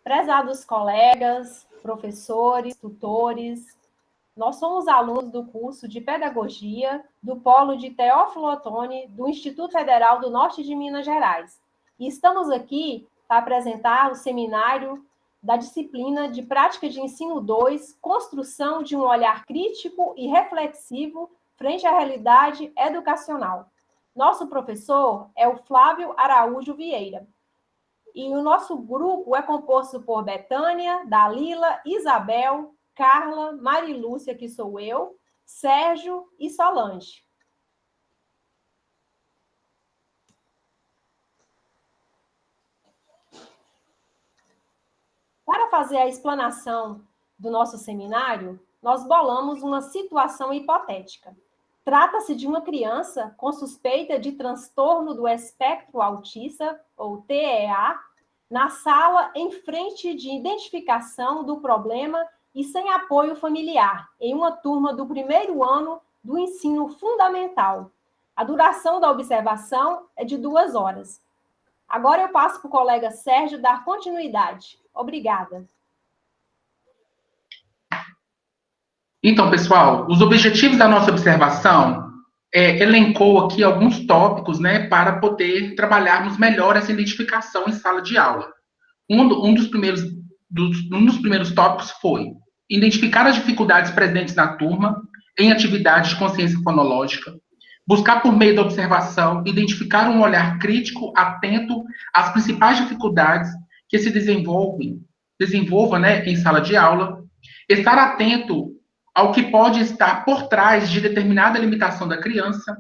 Prezados colegas, professores, tutores, nós somos alunos do curso de Pedagogia do Polo de Teófilo Otoni, do Instituto Federal do Norte de Minas Gerais. E estamos aqui para apresentar o seminário da disciplina de Prática de Ensino 2, Construção de um Olhar Crítico e Reflexivo frente à Realidade Educacional. Nosso professor é o Flávio Araújo Vieira. E o nosso grupo é composto por Betânia, Dalila, Isabel, Carla, Marilúcia, que sou eu, Sérgio e Solange. Para fazer a explanação do nosso seminário, nós bolamos uma situação hipotética. Trata-se de uma criança com suspeita de transtorno do espectro autista, ou TEA, na sala em frente de identificação do problema e sem apoio familiar, em uma turma do primeiro ano do ensino fundamental. A duração da observação é de 2 horas. Agora eu passo para o colega Sérgio dar continuidade. Obrigada. Então, pessoal, os objetivos da nossa observação elencou aqui alguns tópicos, né, para poder trabalharmos melhor essa identificação em sala de aula. Um dos primeiros tópicos foi identificar as dificuldades presentes na turma em atividades de consciência fonológica, buscar por meio da observação identificar um olhar crítico, atento às principais dificuldades que se desenvolva, né, em sala de aula, estar atento ao que pode estar por trás de determinada limitação da criança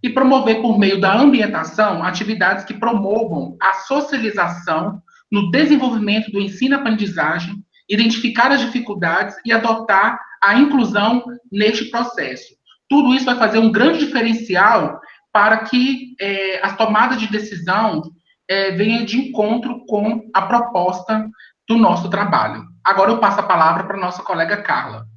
e promover por meio da ambientação atividades que promovam a socialização no desenvolvimento do ensino-aprendizagem, identificar as dificuldades e adotar a inclusão neste processo. Tudo isso vai fazer um grande diferencial para que a tomada de decisão venha de encontro com a proposta do nosso trabalho. Agora eu passo a palavra para a nossa colega Carla.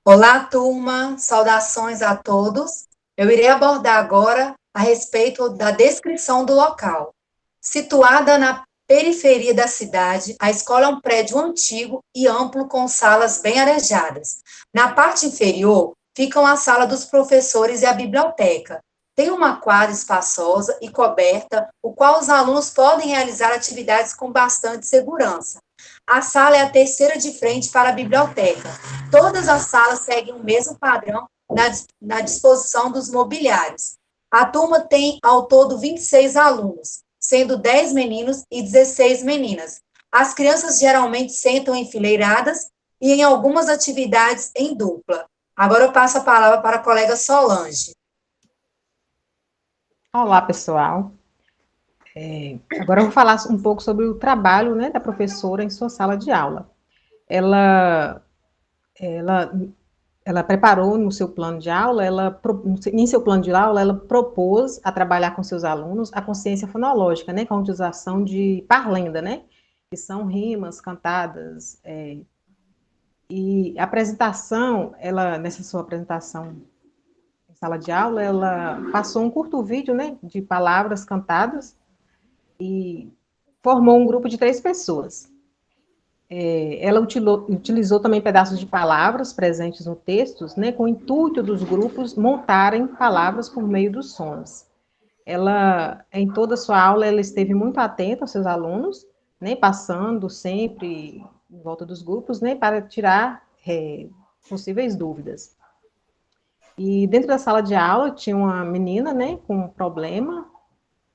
Olá, turma, saudações a todos. Eu irei abordar agora a respeito da descrição do local. Situada na periferia da cidade, a escola é um prédio antigo e amplo com salas bem arejadas. Na parte inferior, ficam a sala dos professores e a biblioteca. Tem uma quadra espaçosa e coberta, o qual os alunos podem realizar atividades com bastante segurança. A sala é a terceira de frente para a biblioteca. Todas as salas seguem o mesmo padrão na disposição dos mobiliários. A turma tem, ao todo, 26 alunos, sendo 10 meninos e 16 meninas. As crianças geralmente sentam enfileiradas e em algumas atividades em dupla. Agora eu passo a palavra para a colega Solange. Olá, pessoal. Agora eu vou falar um pouco sobre o trabalho, né, da professora em sua sala de aula. Ela preparou no seu plano de aula, em seu plano de aula, ela propôs a trabalhar com seus alunos a consciência fonológica, né, com a utilização de parlenda, né, que são rimas cantadas. E a apresentação, nessa sua apresentação em sala de aula, ela passou um curto vídeo, né, de palavras cantadas, e formou um grupo de 3 pessoas. Ela utilizou também pedaços de palavras presentes no texto, né, com o intuito dos grupos montarem palavras por meio dos sons. Ela, em toda a sua aula, ela esteve muito atenta aos seus alunos, né, passando sempre em volta dos grupos, né, para tirar possíveis dúvidas. E dentro da sala de aula tinha uma menina, né, com um problema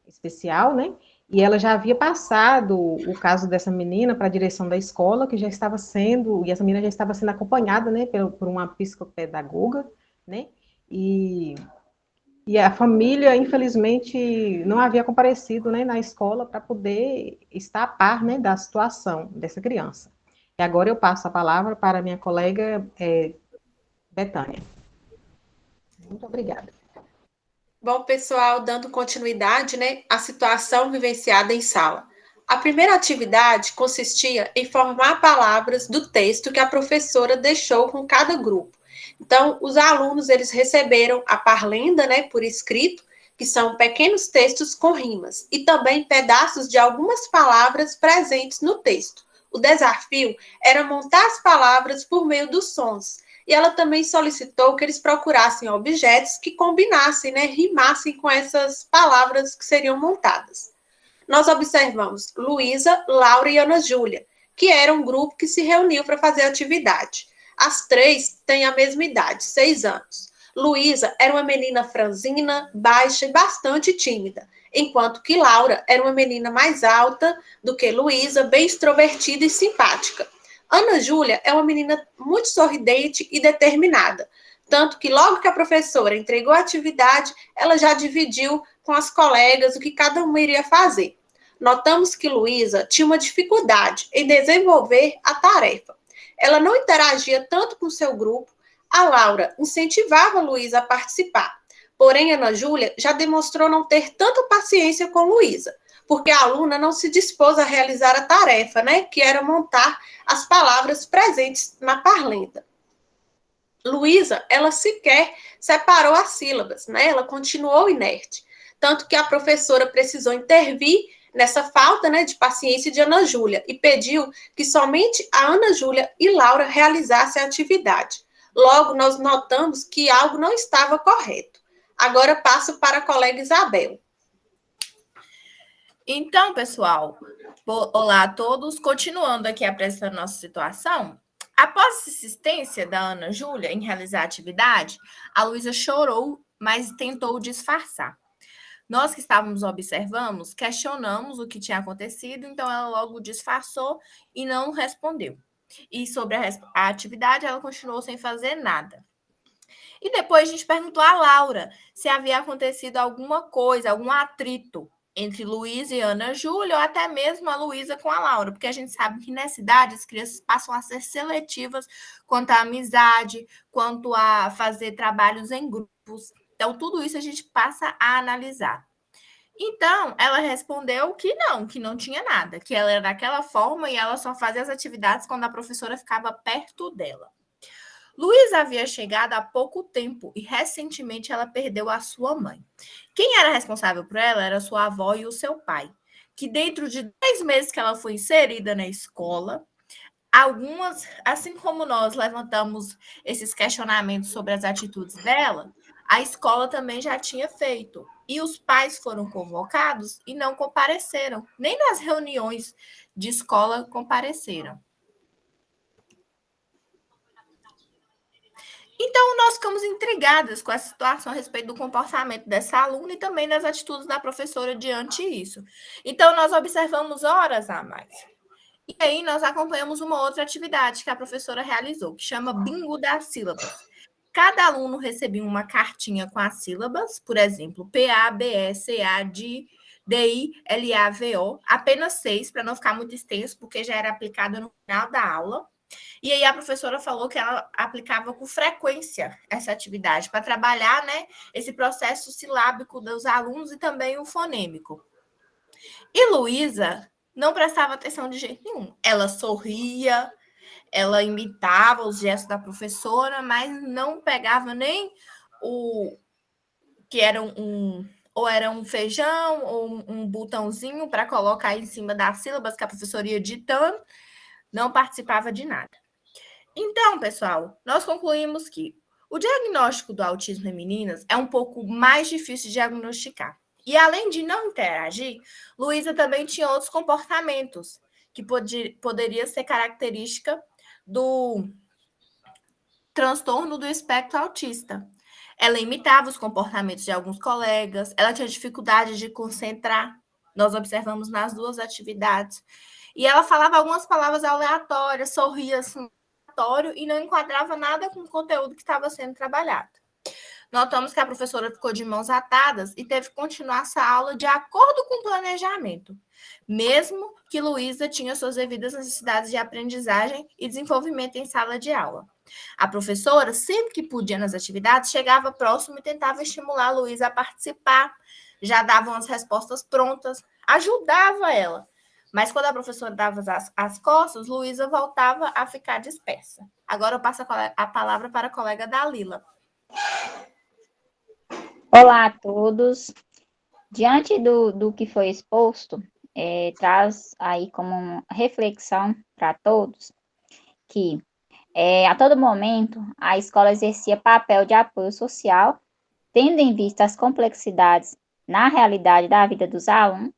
especial, né, e ela já havia passado o caso dessa menina para a direção da escola, que já estava sendo, e essa menina já estava sendo acompanhada, né, por uma psicopedagoga, né, e a família, infelizmente, não havia comparecido, né, na escola para poder estar a par, né, da situação dessa criança. E agora eu passo a palavra para a minha colega Betânia. Muito obrigada. Bom, pessoal, dando continuidade, né, à situação vivenciada em sala. A primeira atividade consistia em formar palavras do texto que a professora deixou com cada grupo. Então, os alunos, eles receberam a parlenda, né, por escrito, que são pequenos textos com rimas, e também pedaços de algumas palavras presentes no texto. O desafio era montar as palavras por meio dos sons, e ela também solicitou que eles procurassem objetos que combinassem, né, rimassem com essas palavras que seriam montadas. Nós observamos Luísa, Laura e Ana Júlia, que era um grupo que se reuniu para fazer a atividade. As três têm a mesma idade, 6 anos. Luísa era uma menina franzina, baixa e bastante tímida, enquanto que Laura era uma menina mais alta do que Luísa, bem extrovertida e simpática. Ana Júlia é uma menina muito sorridente e determinada, tanto que logo que a professora entregou a atividade, ela já dividiu com as colegas o que cada uma iria fazer. Notamos que Luísa tinha uma dificuldade em desenvolver a tarefa. Ela não interagia tanto com seu grupo. A Laura incentivava a Luísa a participar. Porém, Ana Júlia já demonstrou não ter tanta paciência com Luísa, porque a aluna não se dispôs a realizar a tarefa, né, que era montar as palavras presentes na parlenda. Luísa, ela sequer separou as sílabas, né? Ela continuou inerte. Tanto que a professora precisou intervir nessa falta, né, de paciência de Ana Júlia e pediu que somente a Ana Júlia e Laura realizassem a atividade. Logo, nós notamos que algo não estava correto. Agora passo para a colega Isabel. Então, pessoal, olá a todos. Continuando aqui apresentando nossa situação, após a insistência da Ana Júlia em realizar a atividade, a Luísa chorou, mas tentou disfarçar. Nós que estávamos observando, questionamos o que tinha acontecido, então ela logo disfarçou e não respondeu. E sobre a atividade, ela continuou sem fazer nada. E depois a gente perguntou a Laura se havia acontecido alguma coisa, algum atrito entre Luísa e Ana Júlia, ou até mesmo a Luísa com a Laura, porque a gente sabe que nessa idade as crianças passam a ser seletivas quanto à amizade, quanto a fazer trabalhos em grupos. Então, tudo isso a gente passa a analisar. Então, ela respondeu que não tinha nada, que ela era daquela forma e ela só fazia as atividades quando a professora ficava perto dela. Luísa havia chegado há pouco tempo e recentemente ela perdeu a sua mãe. Quem era responsável por ela era sua avó e o seu pai, que dentro de 10 meses que ela foi inserida na escola, algumas, assim como nós levantamos esses questionamentos sobre as atitudes dela, a escola também já tinha feito. E os pais foram convocados e não compareceram. Nem nas reuniões de escola compareceram. Então, nós ficamos intrigadas com essa situação a respeito do comportamento dessa aluna e também das atitudes da professora diante disso. Então, nós observamos horas a mais. E aí, nós acompanhamos uma outra atividade que a professora realizou, que chama Bingo das Sílabas. Cada aluno recebia uma cartinha com as sílabas, por exemplo, PA, BE, CA, DI, LAVO, apenas 6, para não ficar muito extenso, porque já era aplicado no final da aula. E aí a professora falou que ela aplicava com frequência essa atividade, para trabalhar, né, esse processo silábico dos alunos e também o fonêmico. E Luísa não prestava atenção de jeito nenhum. Ela sorria, ela imitava os gestos da professora, mas não pegava nem o que era ou era um feijão ou um botãozinho para colocar em cima das sílabas que a professora ia ditando, não participava de nada. Então, pessoal, nós concluímos que o diagnóstico do autismo em meninas é um pouco mais difícil de diagnosticar. E além de não interagir, Luísa também tinha outros comportamentos que poderia ser característica do transtorno do espectro autista. Ela imitava os comportamentos de alguns colegas, ela tinha dificuldade de concentrar, nós observamos nas duas atividades, e ela falava algumas palavras aleatórias, sorria assim, aleatório, e não enquadrava nada com o conteúdo que estava sendo trabalhado. Notamos que a professora ficou de mãos atadas e teve que continuar essa aula de acordo com o planejamento, mesmo que Luísa tinha suas devidas necessidades de aprendizagem e desenvolvimento em sala de aula. A professora, sempre que podia nas atividades, chegava próximo e tentava estimular a Luísa a participar, já davam as respostas prontas, ajudava ela. Mas quando a professora dava as costas, Luísa voltava a ficar dispersa. Agora eu passo a palavra para a colega Dalila. Olá a todos. Diante do que foi exposto, traz aí como uma reflexão para todos que, a todo momento, a escola exercia papel de apoio social, tendo em vista as complexidades na realidade da vida dos alunos.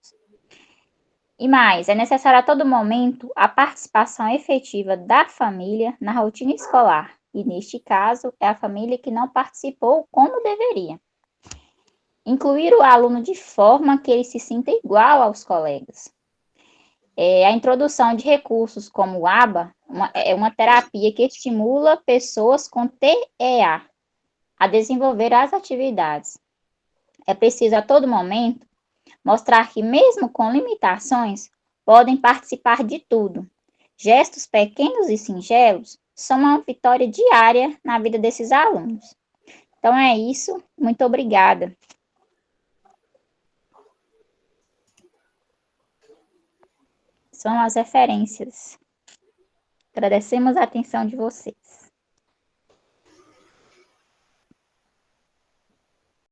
E mais, é necessário a todo momento a participação efetiva da família na rotina escolar, e neste caso, é a família que não participou como deveria. Incluir o aluno de forma que ele se sinta igual aos colegas. A introdução de recursos como o ABA é uma terapia que estimula pessoas com TEA a desenvolver as atividades. É preciso a todo momento mostrar que, mesmo com limitações, podem participar de tudo. Gestos pequenos e singelos são uma vitória diária na vida desses alunos. Então é isso, muito obrigada. São as referências. Agradecemos a atenção de vocês.